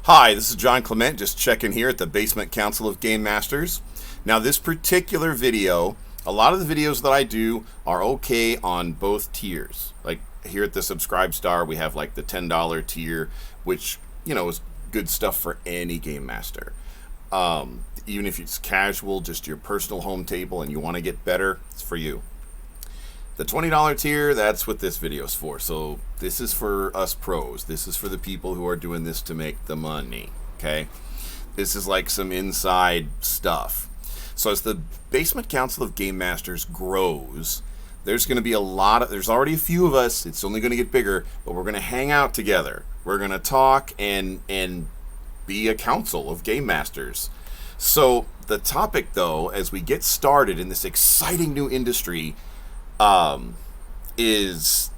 Hi, this is John Clement, just checking here at the Basement Council of Game Masters. Now, this particular video, a lot of the videos that I do are okay on both tiers. Like here at the Subscribe Star, we have like the $10 tier, which, is good stuff for any Game Master. Even if it's casual, just your personal home table, and you want to get better, it's for you. The $20 tier, that's what this video is for. So this is for us pros. This is for the people who are doing this to make the money, okay? This is like some inside stuff. So as the Basement Council of Game Masters grows, there's going to be there's already a few of us. It's only going to get bigger, but we're going to hang out together. We're going to talk and be a council of Game Masters. So the topic, though, as we get started in this exciting new industry, is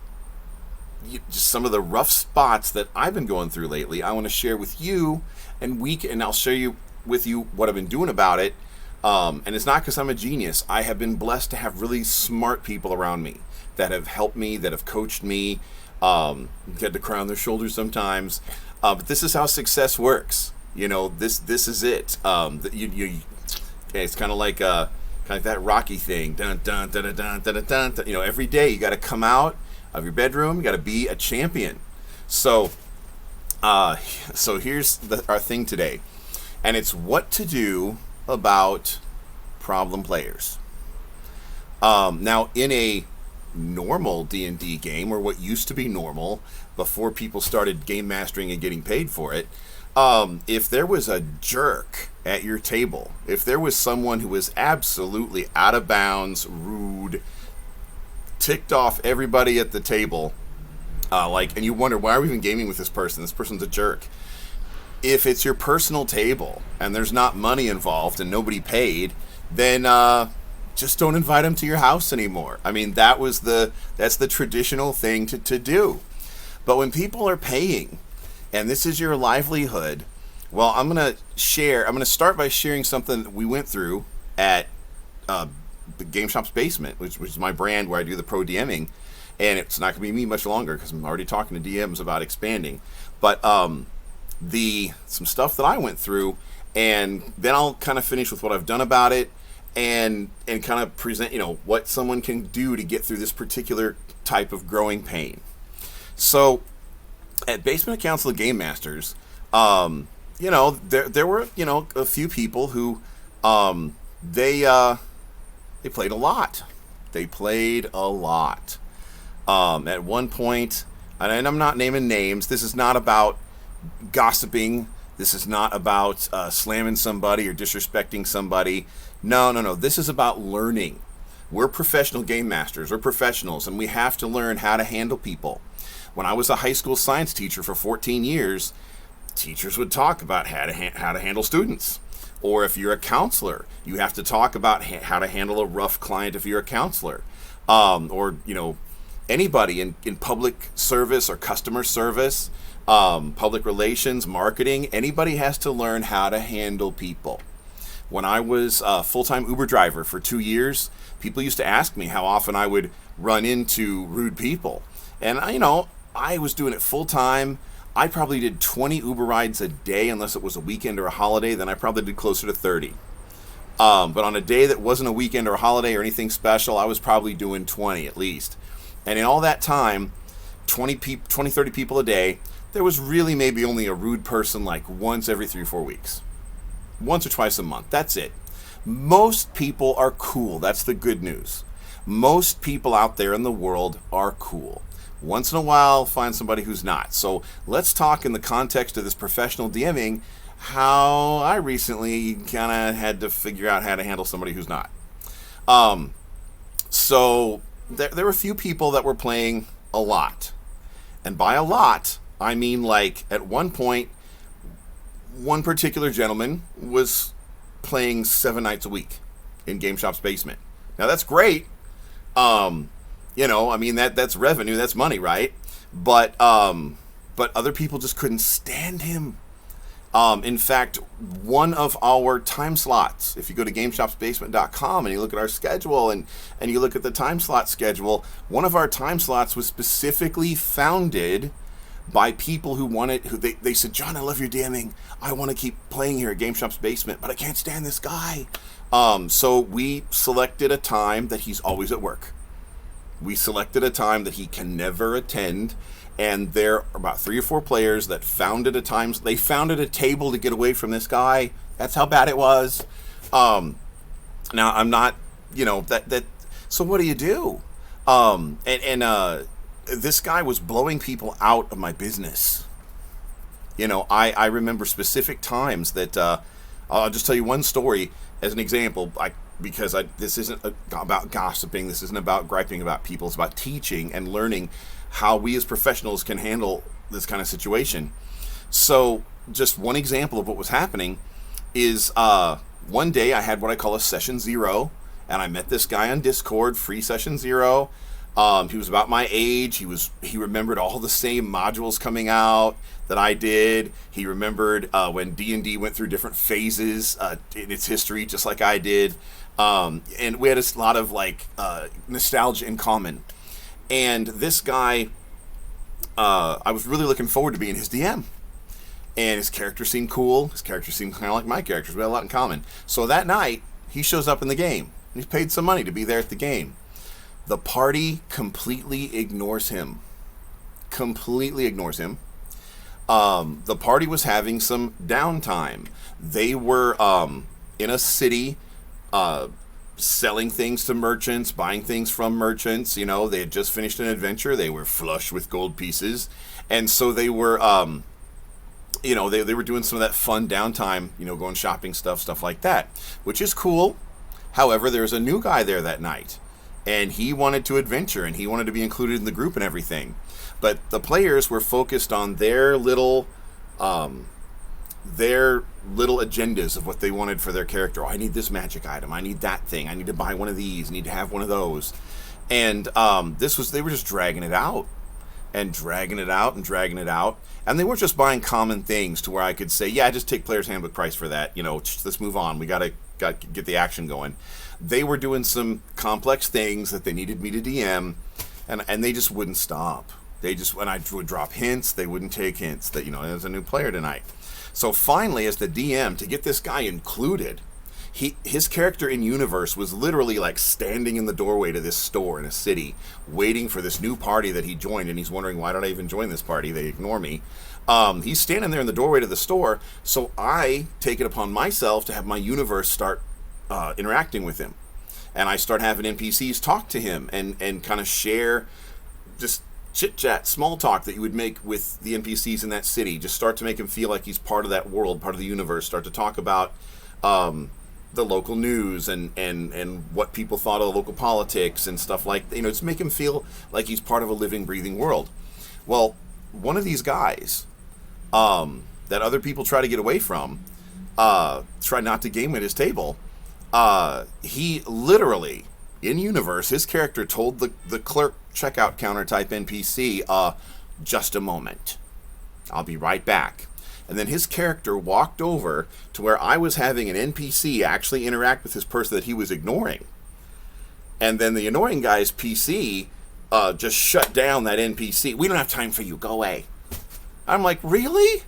just some of the rough spots that I've been going through lately. I want to share with you, and I'll share with you what I've been doing about it. And it's not because I'm a genius. I have been blessed to have really smart people around me that have helped me, that have coached me, get to cry on their shoulders sometimes. But this is how success works. This is it. It's kind of like that Rocky thing. Dun, dun, dun, dun, dun, dun, dun. Every day you got to come out of your bedroom. You got to be a champion. So here's our thing today, and it's what to do about problem players. Now, in a normal D&D game, or what used to be normal before people started game mastering and getting paid for it, if there was a jerk at your table, if there was someone who was absolutely out of bounds, rude, ticked off everybody at the table, and you wonder, why are we even gaming with this person? This person's a jerk. If it's your personal table and there's not money involved and nobody paid, then just don't invite them to your house anymore. I mean, that's the traditional thing to do. But when people are paying, and this is your livelihood, well, I'm going to start by sharing something that we went through at the Game Shop's Basement, which is my brand where I do the pro DMing, and it's not going to be me much longer because I'm already talking to DMs about expanding. But some stuff that I went through, and then I'll kind of finish with what I've done about it, and kind of present, what someone can do to get through this particular type of growing pain. So at Basement Council of Game Masters, there were, a few people who, they played a lot. They played a lot. At one point, and I'm not naming names, this is not about gossiping. This is not about slamming somebody or disrespecting somebody. No. This is about learning. We're professional game masters. We're professionals, and we have to learn how to handle people. When I was a high school science teacher for 14 years, teachers would talk about how to handle students. Or if you're a counselor, you have to talk about how to handle a rough client if you're a counselor. Or anybody in public service or customer service, public relations, marketing, anybody has to learn how to handle people. When I was a full-time Uber driver for 2 years, people used to ask me how often I would run into rude people. And I was doing it full-time. I probably did 20 Uber rides a day, unless it was a weekend or a holiday. Then I probably did closer to 30. But on a day that wasn't a weekend or a holiday or anything special, I was probably doing 20 at least. And in all that time, 20, 30 people a day, there was really maybe only a rude person like once every 3 or 4 weeks. Once or twice a month. That's it. Most people are cool. That's the good news. Most people out there in the world are cool. Once in a while, find somebody who's not. So let's talk in the context of this professional DMing, how I recently kind of had to figure out how to handle somebody who's not. So there were a few people that were playing a lot. And by a lot, I mean like at one point, one particular gentleman was playing 7 nights a week in Game Shop's Basement. Now that's great. That's revenue, that's money, right? But other people just couldn't stand him. In fact, one of our time slots, if you go to GameShopsBasement.com and you look at our schedule and you look at the time slot schedule, one of our time slots was specifically founded by people who wanted, they said, John, I love your DMing. I want to keep playing here at Game Shop's basement, but I can't stand this guy. So we selected a time that he's always at work. We selected a time that he can never attend, and there are about 3 or 4 players that founded a time. They founded a table to get away from this guy. That's how bad it was. Now I'm not, that. So what do you do? This guy was blowing people out of my business. I remember specific times that I'll just tell you one story as an example. This isn't about gossiping. This isn't about griping about people. It's about teaching and learning how we as professionals can handle this kind of situation. So just one example of what was happening is one day I had what I call a session 0, and I met this guy on Discord, free session 0. He was about my age. He remembered all the same modules coming out that I did. He remembered when D&D went through different phases in its history, just like I did. And we had a lot of nostalgia in common. And this guy, I was really looking forward to being his DM. And his character seemed cool. His character seemed kind of like my characters. We had a lot in common. So that night, he shows up in the game. He's paid some money to be there at the game. The party completely ignores him. Completely ignores him. The party was having some downtime. They were in a city selling things to merchants, buying things from merchants. They had just finished an adventure. They were flush with gold pieces. And so they were, they were doing some of that fun downtime, going shopping stuff like that, which is cool. However, there was a new guy there that night. And he wanted to adventure, and he wanted to be included in the group and everything. But the players were focused on their little agendas of what they wanted for their character. I need this magic item. I need that thing. I need to buy one of these. I need to have one of those. And they were just dragging it out. And dragging it out and dragging it out. And they weren't just buying common things to where I could say, yeah, just take player's handbook price for that. Let's move on. We got to get the action going. They were doing some complex things that they needed me to DM, and they just wouldn't stop. When I would drop hints, they wouldn't take hints that, there's a new player tonight. So finally, as the DM, to get this guy included, his character in universe was literally standing in the doorway to this store in a city, waiting for this new party that he joined, and he's wondering, why did I even join this party? They ignore me. He's standing there in the doorway to the store, so I take it upon myself to have my universe start interacting with him. And I start having NPCs talk to him and kind of share just chit-chat, small talk that you would make with the NPCs in that city. Just start to make him feel like he's part of that world, part of the universe. Start to talk about the local news and what people thought of the local politics and stuff like that. Just make him feel like he's part of a living, breathing world. Well, one of these guys that other people try to get away from, try not to game at his table, he literally, in universe, his character told the clerk checkout counter type NPC, just a moment. I'll be right back. And then his character walked over to where I was having an NPC actually interact with this person that he was ignoring. And then the annoying guy's PC just shut down that NPC. We don't have time for you. Go away. I'm like, really?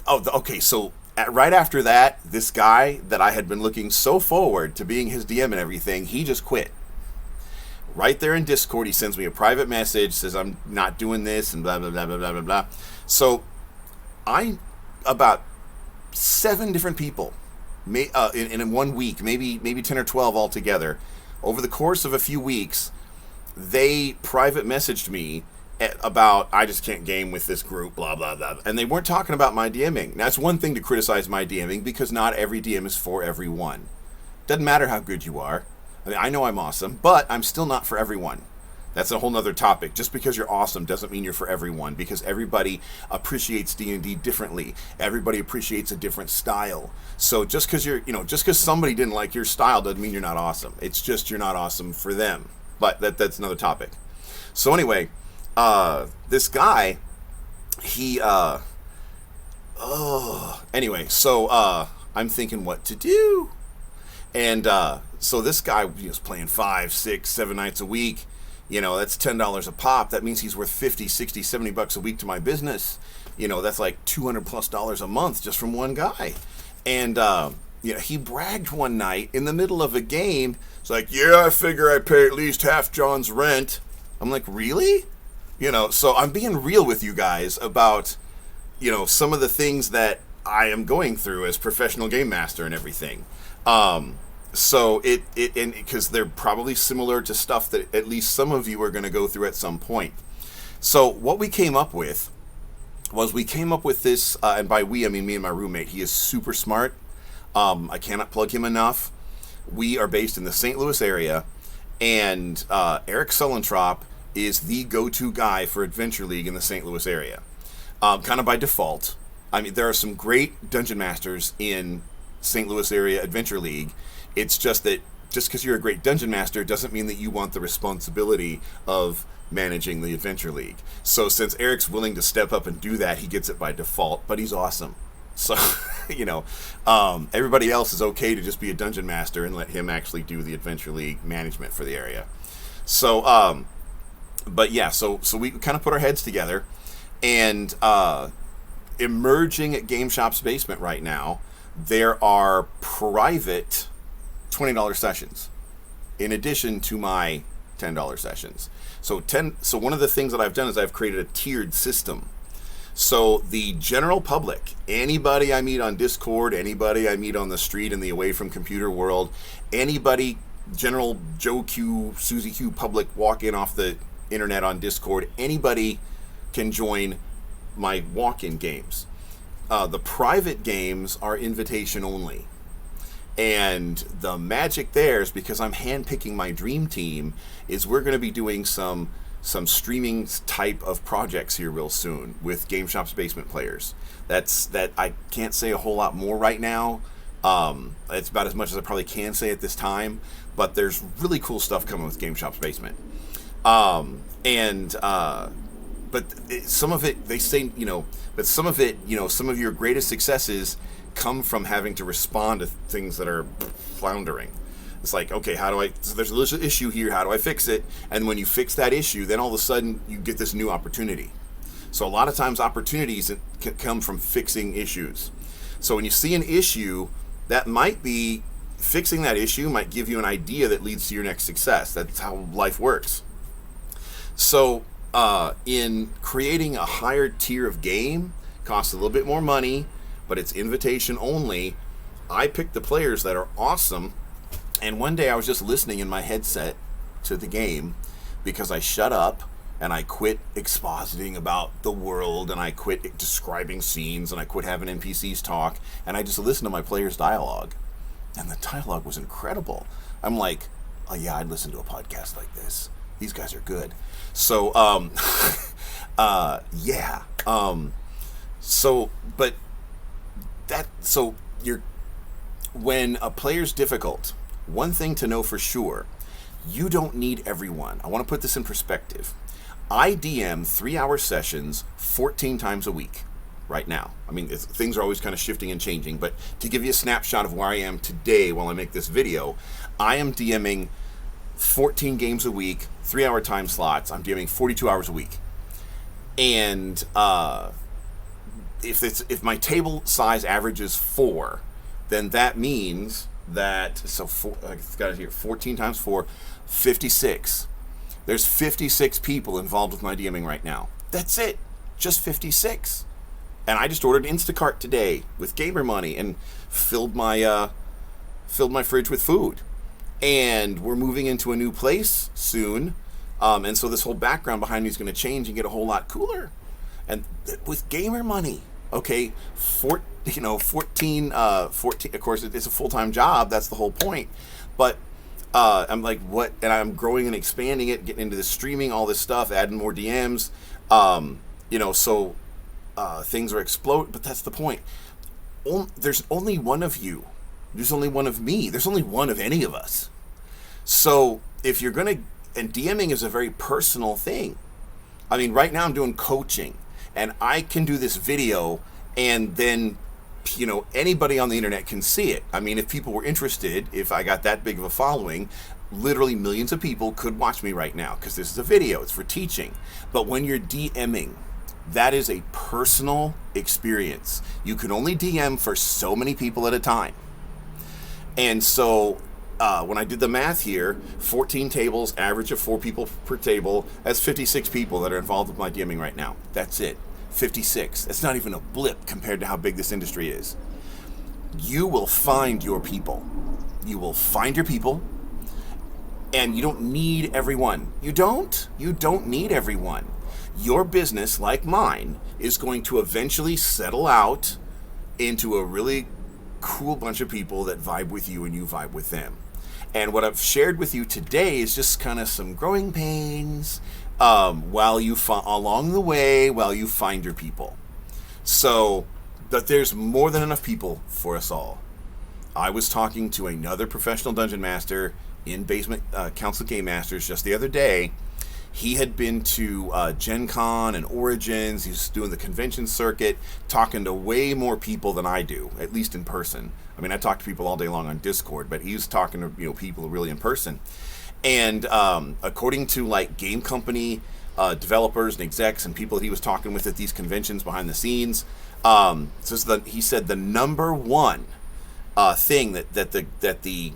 Oh, okay, so right after that, this guy that I had been looking so forward to being his DM and everything, he just quit. Right there in Discord, he sends me a private message, says I'm not doing this, and blah, blah, blah, blah, blah, blah, blah. So, about 7 different people, in 1 week, maybe 10 or 12 altogether, over the course of a few weeks, they private messaged me about, I just can't game with this group, blah, blah, blah. And they weren't talking about my DMing. Now, it's one thing to criticize my DMing because not every DM is for everyone. Doesn't matter how good you are. I know I'm awesome, but I'm still not for everyone. That's a whole nother topic. Just because you're awesome doesn't mean you're for everyone, because everybody appreciates D&D differently. Everybody appreciates a different style. So just because somebody didn't like your style doesn't mean you're not awesome. It's just you're not awesome for them. But that's another topic. So anyway, this guy, I'm thinking what to do. And so this guy was playing 5, 6, 7 nights a week. That's $10 a pop. That means he's worth 50, 60, 70 bucks a week to my business. That's like $200+ a month just from one guy. And, he bragged one night in the middle of a game. It's like, yeah, I figure I pay at least half John's rent. I'm like, really? So I'm being real with you guys about, some of the things that I am going through as professional game master and everything. So and because they're probably similar to stuff that at least some of you are going to go through at some point. So what we came up with was this, and by we, I mean me and my roommate. He is super smart. I cannot plug him enough. We are based in the St. Louis area, and Eric Sullentrop is the go-to guy for Adventure League in the St. Louis area. Kind of by default. I mean, there are some great dungeon masters in St. Louis area Adventure League. It's just that just because you're a great dungeon master doesn't mean that you want the responsibility of managing the Adventure League. So since Eric's willing to step up and do that, he gets it by default, but he's awesome. So, everybody else is okay to just be a dungeon master and let him actually do the Adventure League management for the area. So, but yeah, so we kind of put our heads together, and emerging at Game Shop's Basement right now, there are private $20 sessions in addition to my $10 sessions. So one of the things that I've done is I've created a tiered system. So the general public, anybody I meet on Discord, anybody I meet on the street in the away from computer world, anybody, general Joe Q, Susie Q public walk-in off the internet on Discord, anybody can join my walk-in games. The private games are invitation only. And the magic there is, because I'm handpicking my dream team, is we're going to be doing some streaming type of projects here real soon with Game Shop's Basement players. That I can't say a whole lot more right now. It's about as much as I probably can say at this time, but there's really cool stuff coming with Game Shop's Basement. But some of it, they say, but some of it, some of your greatest successes come from having to respond to things that are floundering. It's like, okay, so there's a issue here, how do I fix it? And when you fix that issue, then all of a sudden you get this new opportunity. So a lot of times opportunities can come from fixing issues. So when you see an issue, that might be, fixing that issue might give you an idea that leads to your next success. That's how life works. So in creating a higher tier of game, costs a little bit more money, but it's invitation only. I picked the players that are awesome. And one day I was just listening in my headset to the game because I shut up and I quit expositing about the world and I quit describing scenes and I quit having NPCs talk, and I just listened to my players' dialogue. And the dialogue was incredible. I'm like, oh yeah, I'd listen to a podcast like this. These guys are good. So, yeah. When a player's difficult, one thing to know for sure, you don't need everyone. I want to put this in perspective. I DM 3-hour sessions 14 times a week right now. I mean, things are always kind of shifting and changing, but to give you a snapshot of where I am today while I make this video, I am DMing 14 games a week, 3-hour time slots. I'm DMing 42 hours a week. And if my table size averages 4, then that means that, I've got it here, 14 times 4, 56. There's 56 people involved with my DMing right now. That's it. Just 56. And I just ordered Instacart today with gamer money and filled my fridge with food. And we're moving into a new place soon. And so this whole background behind me is going to change and get a whole lot cooler. And with gamer money, okay, 14, of course, it's a full-time job. That's the whole point. But I'm like, what? And I'm growing and expanding it, getting into the streaming, all this stuff, adding more DMs. So things are exploding. But that's the point. There's only one of you. There's only one of me. There's only one of any of us. So if you're going to, and DMing is a very personal thing. I mean, right now I'm doing coaching, and I can do this video and then Anybody on the internet can see it. I mean, if people were interested, if I got that big of a following, literally millions of people could watch me right now because this is a video. It's for teaching. But when you're DMing, that is a personal experience. You can only DM for so many people at a time. And so when I did the math here, 14 tables, average of 4 people per table, that's 56 people that are involved with my DMing right now. That's it. 56. That's not even a blip compared to how big this industry is. You will find your people. You will find your people, and you don't need everyone. You don't need everyone. Your business, like mine, is going to eventually settle out into a really cool bunch of people that vibe with you and you vibe with them. And what I've shared with you today is just kind of some growing pains while you along the way, while you find your people. So that there's more than enough people for us all. I was talking to another professional dungeon master in Basement Council Game Masters just the other day. He had been to Gen Con and Origins. He's doing the convention circuit, talking to way more people than I do, at least in person. I mean, I talk to people all day long on Discord, but he's talking to people really in person. And according to like game company developers and execs and people that he was talking with at these conventions behind the scenes, he said the number one thing that the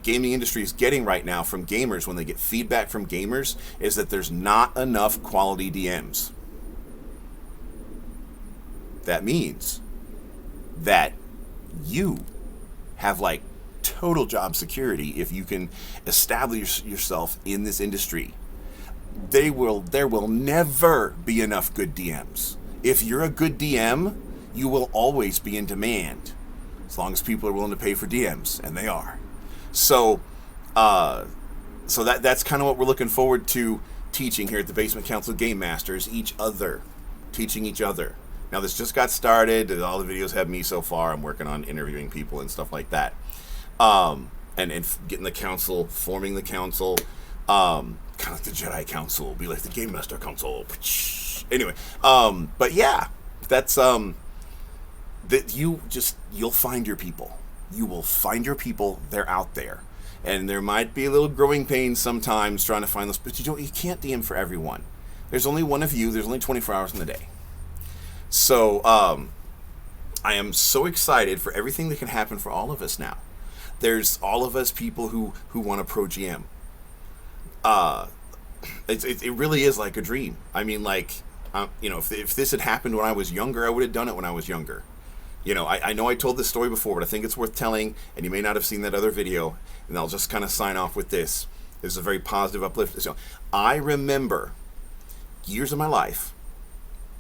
gaming industry is getting right now from gamers when they get feedback from gamers is that there's not enough quality DMs. That means that you have like total job security if you can establish yourself in this industry. There will never be enough good DMs. If you're a good DM, you will always be in demand as long as people are willing to pay for DMs, and they are. So that's kind of what we're looking forward to teaching here at the Basement Council Game Masters, teaching each other. Now this just got started. All the videos have me so far. I'm working on interviewing people and stuff like that. And getting the council, forming the council, kind of like the Jedi Council, be like the Game Master Council. Anyway, but yeah, that's that you'll find your people. You will find your people. They're out there, and there might be a little growing pains sometimes trying to find those, but you can't DM for everyone. There's only one of you. There's only 24 hours in the day. So I am so excited for everything that can happen for all of us now. There's all of us people who want to pro GM. It really is like a dream. I mean, like, if this had happened when I was younger, I would have done it when I was younger. I know I told this story before, but I think it's worth telling, and you may not have seen that other video, and I'll just kind of sign off with this. This is a very positive uplift. So I remember years of my life,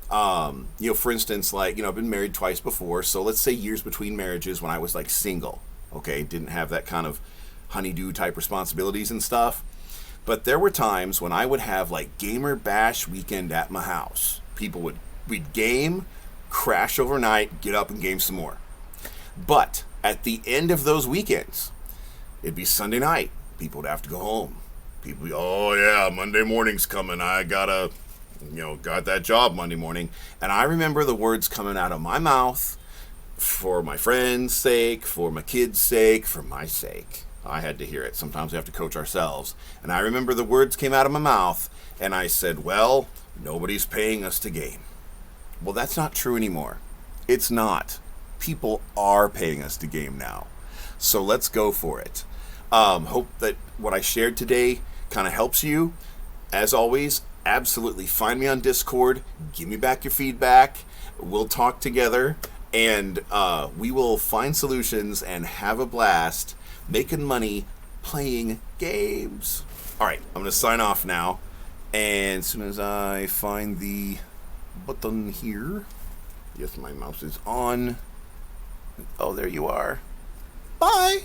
for instance, like, I've been married twice before, so let's say years between marriages when I was like single, okay, didn't have that kind of honeydew type responsibilities and stuff. But there were times when I would have like gamer bash weekend at my house. We'd game, crash overnight, get up and game some more. But at the end of those weekends, it'd be Sunday night. People would have to go home. People would be, oh yeah, Monday morning's coming. I got that job Monday morning. And I remember the words coming out of my mouth for my friend's sake, for my kids' sake, for my sake. I had to hear it. Sometimes we have to coach ourselves. And I remember the words came out of my mouth, and I said, well, nobody's paying us to game. Well, that's not true anymore. It's not. People are paying us to game now. So let's go for it. Hope that what I shared today kind of helps you. As always, absolutely find me on Discord. Give me back your feedback. We'll talk together, and we will find solutions and have a blast making money playing games. All right, I'm going to sign off now. And as soon as I find the button here, yes, my mouse is on. Oh, there you are. Bye.